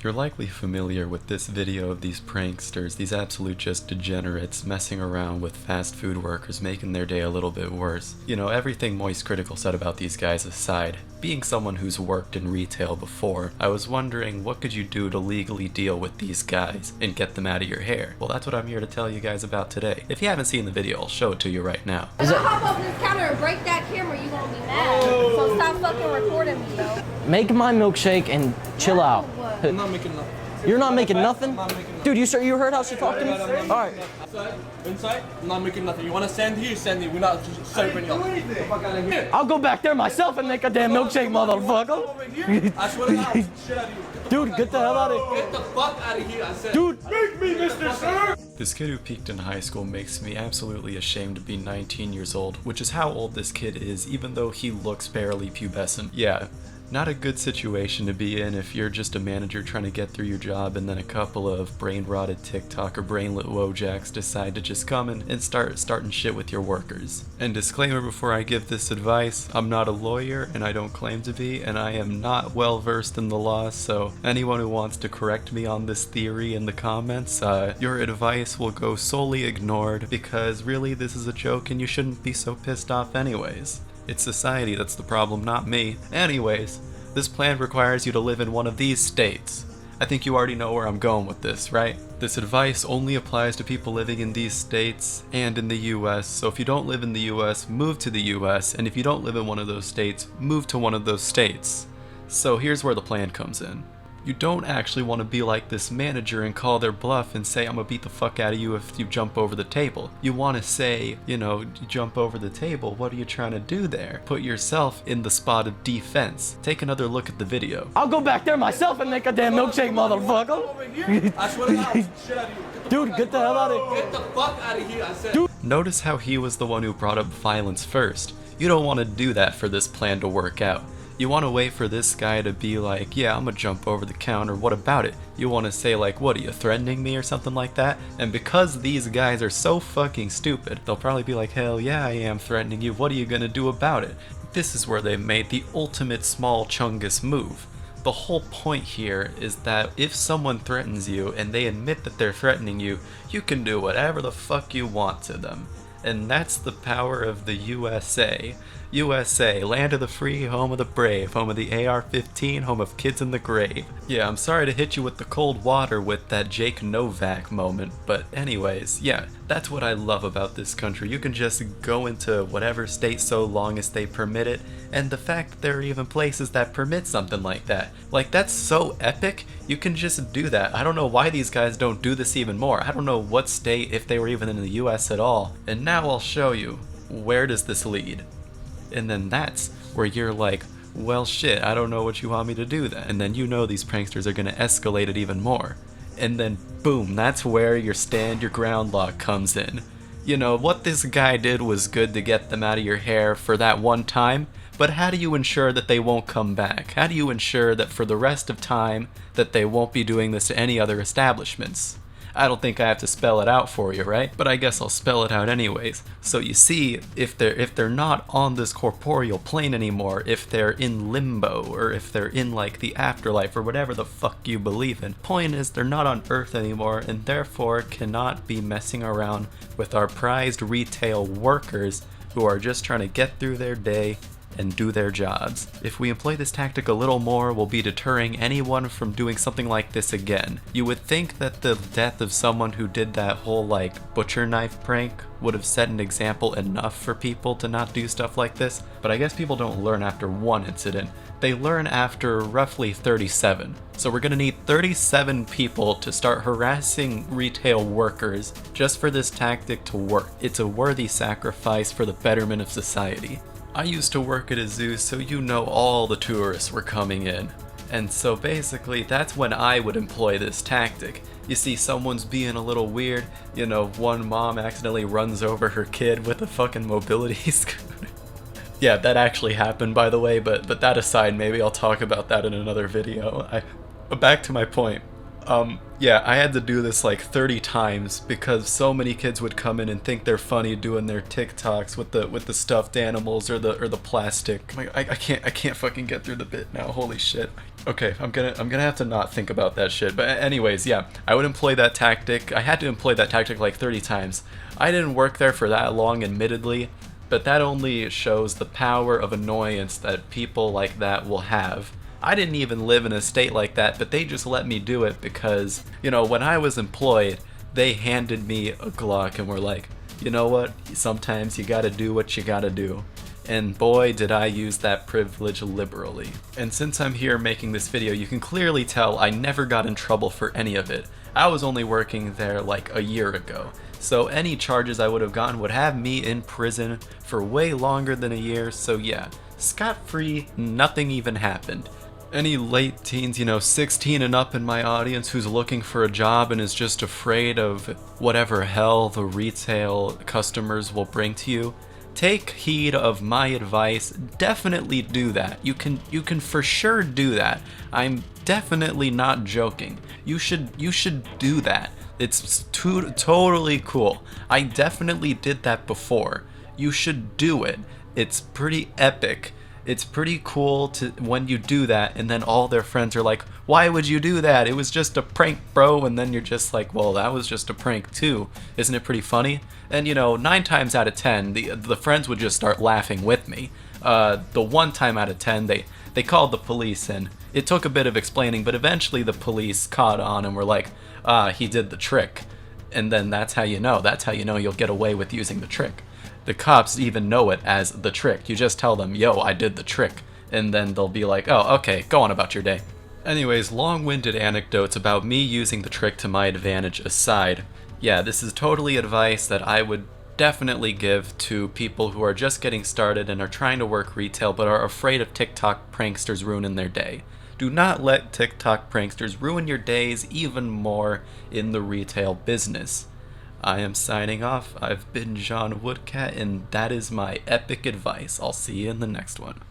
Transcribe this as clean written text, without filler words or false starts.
You're likely familiar with this video of these pranksters, these absolute just degenerates messing around with fast food workers, making their day a little bit worse. You know, everything Moist Critical said about these guys aside, being someone who's worked in retail before, I was wondering what could you do to legally deal with these guys and get them out of your hair? Well, that's what I'm here to tell you guys about today. If you haven't seen the video, I'll show it to you right now. If I hop up this counter and break that camera, you gonna be mad. So stop fucking recording me, though. Make my milkshake and chill out. I'm not making nothing. You're not making nothing? I'm not making nothing. Dude, you heard how she talked to me? Alright. Inside, I'm not making nothing. You want to stand here, stand here. We're not serving you. Fuck out of here. I'll go back there myself and make a damn milkshake, motherfucker. Over here. I swear to God, shit out of you. Dude, get the hell out of here. Get the fuck out of here, I said. Dude, make me, Mr. Sir. This kid who peaked in high school makes me absolutely ashamed to be 19 years old, which is how old this kid is, even though he looks barely pubescent. Yeah. Not a good situation to be in if you're just a manager trying to get through your job and then a couple of brain-rotted TikTok or brainlet Wojaks decide to just come in and starting shit with your workers. And disclaimer before I give this advice, I'm not a lawyer and I don't claim to be, and I am not well versed in the law, so anyone who wants to correct me on this theory in the comments, your advice will go solely ignored because really this is a joke and you shouldn't be so pissed off anyways. It's society that's the problem, not me. Anyways, this plan requires you to live in one of these states. I think you already know where I'm going with this, right? This advice only applies to people living in these states and in the US, so if you don't live in the US, move to the US, and if you don't live in one of those states, move to one of those states. So here's where the plan comes in. You don't actually want to be like this manager and call their bluff and say, I'm gonna beat the fuck out of you if you jump over the table. You want to say, you know, you jump over the table, what are you trying to do there? Put yourself in the spot of defense. Take another look at the video. I'll go back there myself and make a damn milkshake, motherfucker. Over here. I swear to God, shit out of you. Dude, get the hell out of here. Get the fuck out of here, I said. Dude. Notice how he was the one who brought up violence first. You don't want to do that for this plan to work out. You want to wait for this guy to be like, yeah, I'm gonna jump over the counter, what about it? You want to say like, what, are you threatening me or something like that? And because these guys are so fucking stupid, they'll probably be like, hell yeah, I am threatening you, what are you gonna do about it? This is where they made the ultimate small chungus move. The whole point here is that if someone threatens you and they admit that they're threatening you, you can do whatever the fuck you want to them. And that's the power of the USA. USA, land of the free, home of the brave, home of the AR-15, home of kids in the grave. Yeah, I'm sorry to hit you with the cold water with that Jake Novak moment, but anyways, yeah, that's what I love about this country. You can just go into whatever state so long as they permit it, and the fact that there are even places that permit something like that. Like, that's so epic, you can just do that. I don't know why these guys don't do this even more. I don't know what state, if they were even in the US at all. And now I'll show you, where does this lead? And then that's where you're like, well shit, I don't know what you want me to do then. And then you know these pranksters are gonna escalate it even more. And then boom, that's where your stand your ground law comes in. You know, what this guy did was good to get them out of your hair for that one time, but how do you ensure that they won't come back? How do you ensure that for the rest of time that they won't be doing this to any other establishments? I don't think I have to spell it out for you, right? But I guess I'll spell it out anyways. So you see, if they're not on this corporeal plane anymore, if they're in limbo, or if they're in like the afterlife, or whatever the fuck you believe in, point is they're not on Earth anymore, and therefore cannot be messing around with our prized retail workers who are just trying to get through their day and do their jobs. If we employ this tactic a little more, we'll be deterring anyone from doing something like this again. You would think that the death of someone who did that whole like butcher knife prank would have set an example enough for people to not do stuff like this, but I guess people don't learn after one incident. They learn after roughly 37. So we're gonna need 37 people to start harassing retail workers just for this tactic to work. It's a worthy sacrifice for the betterment of society. I used to work at a zoo, so you know all the tourists were coming in. And so basically, that's when I would employ this tactic. You see someone's being a little weird, you know, one mom accidentally runs over her kid with a fucking mobility scooter. Yeah, that actually happened, by the way, but that aside, maybe I'll talk about that in another video. Back to my point. Yeah, I had to do this like 30 times because so many kids would come in and think they're funny doing their TikToks with the stuffed animals or the plastic. I can't fucking get through the bit now. Holy shit. Okay, I'm gonna have to not think about that shit. But anyways, yeah, I would employ that tactic. I had to employ that tactic like 30 times. I didn't work there for that long, admittedly, but that only shows the power of annoyance that people like that will have. I didn't even live in a state like that, but they just let me do it because, you know, when I was employed, they handed me a Glock and were like, you know what, sometimes you gotta do what you gotta do. And boy, did I use that privilege liberally. And since I'm here making this video, you can clearly tell I never got in trouble for any of it. I was only working there like a year ago. So any charges I would have gotten would have me in prison for way longer than a year. So yeah, scot-free, nothing even happened. Any late teens, 16 and up in my audience who's looking for a job and is just afraid of whatever hell the retail customers will bring to you, take heed of my advice. Definitely do that. You can for sure do that. I'm definitely not joking. You should do that. It's totally cool. I definitely did that before. You should do it. It's pretty epic. It's pretty cool to when you do that and then all their friends are like, why would you do that? It was just a prank, bro. And then you're just like, well, that was just a prank too. Isn't it pretty funny? And 9 times out of 10, the friends would just start laughing with me. The 1 time out of 10, they called the police, and it took a bit of explaining, but eventually the police caught on and were like, he did the trick. And then that's how you know you'll get away with using the trick. The cops even know it as the trick. You just tell them, yo, I did the trick. And then they'll be like, oh, okay, go on about your day. Anyways, long-winded anecdotes about me using the trick to my advantage aside, yeah, this is totally advice that I would definitely give to people who are just getting started and are trying to work retail but are afraid of TikTok pranksters ruining their day. Do not let TikTok pranksters ruin your days even more in the retail business. I am signing off. I've been John Woodcat, and that is my epic advice. I'll see you in the next one.